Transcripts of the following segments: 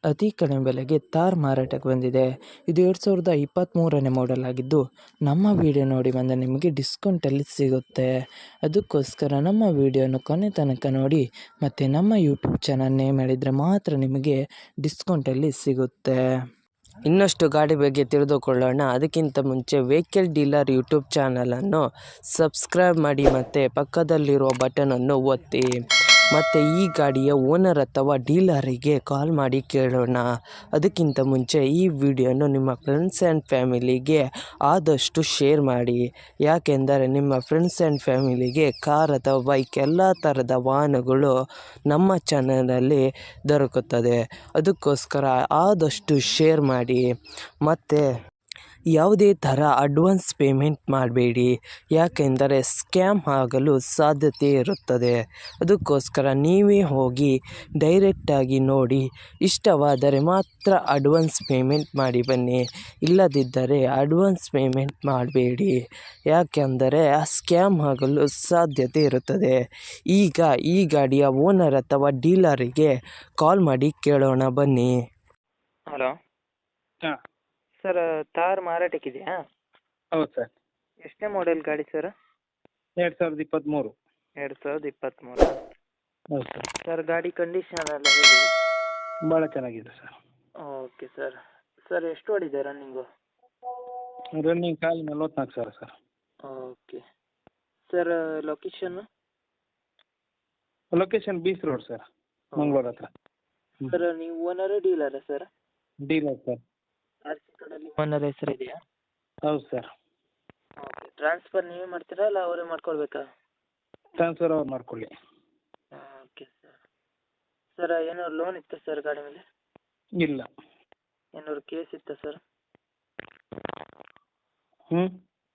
ಅತಿ ಕಡಿಮೆ ಬೆಲೆಗೆ ಥಾರ್ ಮಾರಾಟಕ್ಕೆ ಬಂದಿದೆ. ಇದು 2023ನೇ ಮಾಡೆಲ್ ಆಗಿದ್ದು, ನಮ್ಮ ವಿಡಿಯೋ ನೋಡಿ ಬಂದ ನಿಮಗೆ ಡಿಸ್ಕೌಂಟಲ್ಲಿ ಸಿಗುತ್ತೆ. ಅದಕ್ಕೋಸ್ಕರ ನಮ್ಮ ವಿಡಿಯೋನ ಕೊನೆ ತನಕ ನೋಡಿ ಮತ್ತು ನಮ್ಮ ಯೂಟ್ಯೂಬ್ ಚಾನಲ್ ನೇಮ್ ಹೇಳಿದರೆ ಮಾತ್ರ ನಿಮಗೆ ಡಿಸ್ಕೌಂಟಲ್ಲಿ ಸಿಗುತ್ತೆ. ಇನ್ನಷ್ಟು ಗಾಡಿ ಬಗ್ಗೆ ತಿಳಿದುಕೊಳ್ಳೋಣ. ಅದಕ್ಕಿಂತ ಮುಂಚೆ ವೆಹಿಕಲ್ ಡೀಲರ್ ಯೂಟ್ಯೂಬ್ ಚಾನಲನ್ನು ಸಬ್ಸ್ಕ್ರೈಬ್ ಮಾಡಿ ಮತ್ತು ಪಕ್ಕದಲ್ಲಿರುವ ಬಟನನ್ನು ಒತ್ತಿ. ಮತ್ತು ಈ ಗಾಡಿಯ ಓನರ್ ಅಥವಾ ಡೀಲರಿಗೆ ಕಾಲ್ ಮಾಡಿ ಕೇಳೋಣ. ಅದಕ್ಕಿಂತ ಮುಂಚೆ ಈ ವಿಡಿಯೋನು ನಿಮ್ಮ ಫ್ರೆಂಡ್ಸ್ ಆ್ಯಂಡ್ ಫ್ಯಾಮಿಲಿಗೆ ಆದಷ್ಟು ಶೇರ್ ಮಾಡಿ. ಯಾಕೆಂದರೆ ನಿಮ್ಮ ಫ್ರೆಂಡ್ಸ್ ಆ್ಯಂಡ್ ಫ್ಯಾಮಿಲಿಗೆ ಕಾರ್ ಅಥವಾ ಬೈಕ್ ಎಲ್ಲ ಥರದ ವಾಹನಗಳು ನಮ್ಮ ಚಾನಲಲ್ಲಿ ದೊರಕುತ್ತದೆ. ಅದಕ್ಕೋಸ್ಕರ ಆದಷ್ಟು ಶೇರ್ ಮಾಡಿ. ಮತ್ತು ಯಾವುದೇ ಥರ ಅಡ್ವಾನ್ಸ್ ಪೇಮೆಂಟ್ ಮಾಡಬೇಡಿ, ಯಾಕೆಂದರೆ ಸ್ಕ್ಯಾಮ್ ಆಗಲು ಸಾಧ್ಯತೆ ಇರುತ್ತದೆ. ಅದಕ್ಕೋಸ್ಕರ ನೀವೇ ಹೋಗಿ ಡೈರೆಕ್ಟಾಗಿ ನೋಡಿ, ಇಷ್ಟವಾದರೆ ಮಾತ್ರ ಅಡ್ವಾನ್ಸ್ ಪೇಮೆಂಟ್ ಮಾಡಿ ಬನ್ನಿ. ಇಲ್ಲದಿದ್ದರೆ ಅಡ್ವಾನ್ಸ್ ಪೇಮೆಂಟ್ ಮಾಡಬೇಡಿ, ಯಾಕೆಂದರೆ ಸ್ಕ್ಯಾಮ್ ಆಗಲು ಸಾಧ್ಯತೆ ಇರುತ್ತದೆ. ಈಗ ಈ ಗಾಡಿಯ ಓನರ್ ಅಥವಾ ಡೀಲರಿಗೆ ಕಾಲ್ ಮಾಡಿ ಕೇಳೋಣ ಬನ್ನಿ. ಹಲೋ ಹಾಂ ಸರ್, ಥಾರ್ ಮಾರಾಟಕ್ಕಿದೆಯಾ? ಹೌದು ಸರ್. ಎಷ್ಟನೇ ಮಾಡೆಲ್ ಗಾಡಿ ಸರ್? 2023. 2023. ಹೌದು ಸರ್. ಸರ್ ಗಾಡಿ ಕಂಡೀಷನ್ ಎಲ್ಲ ಹೇಗಿದೆ? ಭಾಳ ಚೆನ್ನಾಗಿದೆ ಸರ್. Okay sir. ಸರ್ ಎಷ್ಟು ಓಡಿದೆ ರನ್ನಿಂಗು? ರನ್ನಿಂಗ್ ಕಾಲು 44,000 sir. Okay sir. Location? Location beach road sir, Mangaluru ಹತ್ರ. ಸರ್ ನೀವು ಓನರ ಡೀಲರಾ sir? Dealer sir. R C ಕಾರ್ಡಲ್ಲಿ ಓನರ್ ಹೆಸರು ಇದೆಯಾ? ಹೌದು ಸರ್. ಓಕೆ. ಟ್ರಾನ್ಸ್ಫರ್ ನೀವೇ ಮಾಡ್ತೀರಾ ಅಲ್ಲ ಅವರೇ ಮಾಡ್ಕೊಳ್ಬೇಕಾ? ಟ್ರಾನ್ಸ್ಫರ್ ಅವ್ರು ಮಾಡ್ಕೊಳ್ಳಿ. Okay sir. ಸರ್ ಏನಾದ್ರು ಲೋನ್ ಇತ್ತಾ ಸರ್ ಗಾಡಿ ಮೇಲೆ? ಇಲ್ಲ. ಏನಾದ್ರು ಕೇಸ್ ಇತ್ತಾ ಸರ್?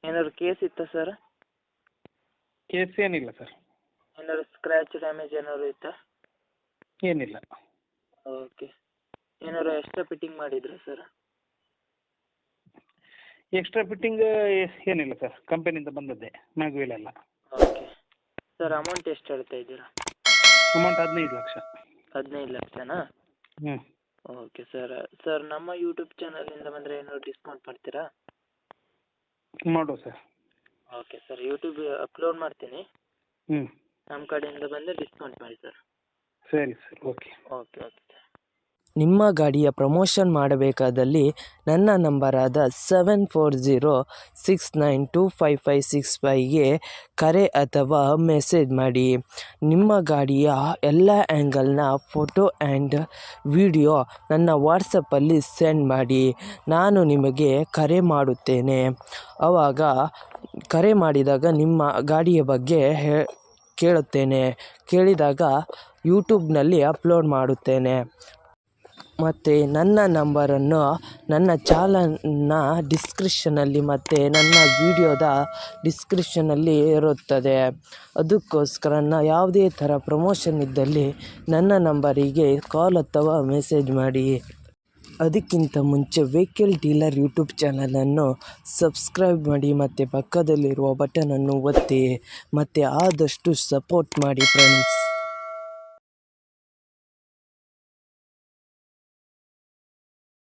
ಏನಾದ್ರು ಕೇಸ್ ಇತ್ತಾ ಸರ್? ಕೇಸ್ ಏನಿಲ್ಲ ಸರ್. ಏನಾದ್ರು ಸ್ಕ್ರ್ಯಾಚ್ ಡ್ಯಾಮೇಜ್ ಏನಾದ್ರು ಇತ್ತಾ? ಏನಿಲ್ಲ. ಓಕೆ. ಏನಾದ್ರು ಎಕ್ಸ್ಟ್ರಾ ಫಿಟ್ಟಿಂಗ್ ಮಾಡಿದ್ರಾ ಸರ್? ಎಕ್ಸ್ಟ್ರಾ ಫಿಟ್ಟಿಂಗ್ ಏನಿಲ್ಲ ಸರ್, ಕಂಪನಿಯಿಂದ ಬಂದದ್ದೇ ಮ್ಯಾಗ್ವೀಲ್ ಓಕೆ ಸರ್. ಅಮೌಂಟ್ ಎಷ್ಟು ಹೇಳ್ತಾ ಇದ್ದೀರಾ? ಅಮೌಂಟ್ 15 ಲಕ್ಷ. 15 ಲಕ್ಷನಾ? Okay sir. ಸರ್ ನಮ್ಮ ಯೂಟ್ಯೂಬ್ ಚಾನಲಿಂದ ಬಂದರೆ ಏನಾದ್ರು ಡಿಸ್ಕೌಂಟ್ ಮಾಡ್ತೀರಾ? ಮಾಡುವ sir. Okay sir. YouTube upload ಮಾಡ್ತೀನಿ, ಹ್ಞೂ ನಮ್ಮ ಕಡೆಯಿಂದ ಬಂದರೆ ಡಿಸ್ಕೌಂಟ್ ಮಾಡಿ ಸರ್. ಸರಿ sir. Okay okay okay sir. ನಿಮ್ಮ ಗಾಡಿಯ ಪ್ರಮೋಷನ್ ಮಾಡಬೇಕಾದಲ್ಲಿ ನನ್ನ ನಂಬರಾದ 7406925565ಗೆ ಕರೆ ಅಥವಾ ಮೆಸೇಜ್ ಮಾಡಿ. ನಿಮ್ಮ ಗಾಡಿಯ ಎಲ್ಲ ಆ್ಯಂಗಲ್ನ ಫೋಟೋ ಆ್ಯಂಡ್ ವಿಡಿಯೋ ನನ್ನ ವಾಟ್ಸಪ್ಪಲ್ಲಿ ಸೆಂಡ್ ಮಾಡಿ. ನಾನು ನಿಮಗೆ ಕರೆ ಮಾಡುತ್ತೇನೆ. ಆವಾಗ ಕರೆ ಮಾಡಿದಾಗ ನಿಮ್ಮ ಗಾಡಿಯ ಬಗ್ಗೆ ಕೇಳಿದಾಗ ಯೂಟ್ಯೂಬ್ನಲ್ಲಿ ಅಪ್ಲೋಡ್ ಮಾಡುತ್ತೇನೆ. ಮತ್ತು ನನ್ನ ನಂಬರನ್ನು ನನ್ನ ಚಾನಲ್ನ ಡಿಸ್ಕ್ರಿಪ್ಷನಲ್ಲಿ ಮತ್ತು ನನ್ನ ವಿಡಿಯೋದ ಡಿಸ್ಕ್ರಿಪ್ಷನಲ್ಲಿ ಇರುತ್ತದೆ. ಅದಕ್ಕೋಸ್ಕರ ಯಾವುದೇ ಥರ ಪ್ರಮೋಷನ್ ಇದ್ದಲ್ಲಿ ನನ್ನ ನಂಬರಿಗೆ ಕಾಲ್ ಅಥವಾ ಮೆಸೇಜ್ ಮಾಡಿ. ಅದಕ್ಕಿಂತ ಮುಂಚೆ ವೆಹಿಕಲ್ ಡೀಲರ್ ಯೂಟ್ಯೂಬ್ ಚಾನಲನ್ನು ಸಬ್ಸ್ಕ್ರೈಬ್ ಮಾಡಿ ಮತ್ತು ಪಕ್ಕದಲ್ಲಿರುವ ಬಟನನ್ನು ಒತ್ತಿ ಮತ್ತು ಆದಷ್ಟು ಸಪೋರ್ಟ್ ಮಾಡಿ ಫ್ರೆಂಡ್ಸ್.